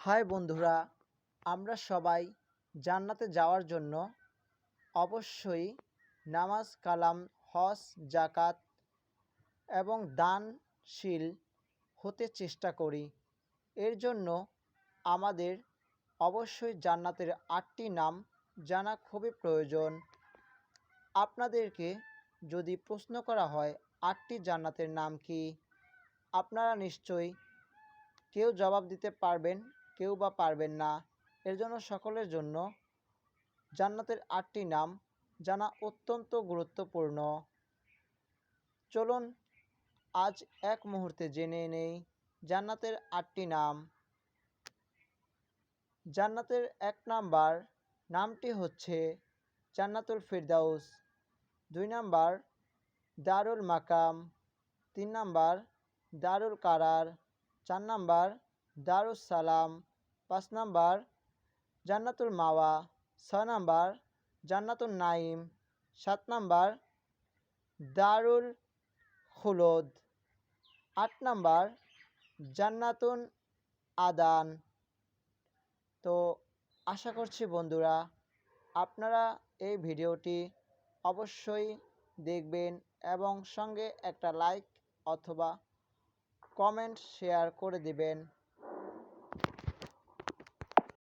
High বন্ধুরা, আমরা সবাই জান্নাতে যাওয়ার জন্য অবশ্যই নামাজ কালাম হজ জাকাত এবং দানশীল হতে চেষ্টা করি। এর জন্য আমাদের অবশ্যই জান্নাতের ৮টি নাম জানা খুবই প্রয়োজন। আপনাদেরকে যদি প্রশ্ন করা হয় ৮টি জান্নাতের নাম কি, আপনারা নিশ্চয়ই কেউ জবাব দিতে পারবেন, কেউ বা পারবেন না। এর জন্য সকলের জন্য জান্নাতের ৮টি নাম জানা অত্যন্ত গুরুত্বপূর্ণ। চলুন আজ এক মুহূর্তে জেনে নেই জান্নাতের ৮টি নাম। জান্নাতের ১ নাম্বার নামটি হচ্ছে জান্নাতুল ফিরদাউস, ২ নাম্বার দারুল মাকাম, ৩ নাম্বার দারুল কারার, ৪ নাম্বার দারুস সালাম, ৫ নাম্বার জান্নাতুল মাওয়া, ৬ নাম্বার জান্নাতুন নাঈম, ৭ নাম্বার দারুল খুলদ, ৮ নাম্বার জান্নাতুন আদান। তো আশা করছি বন্ধুরা আপনারা এই ভিডিওটি অবশ্যই দেখবেন এবং সঙ্গে একটা লাইক অথবা কমেন্ট শেয়ার করে দিবেন।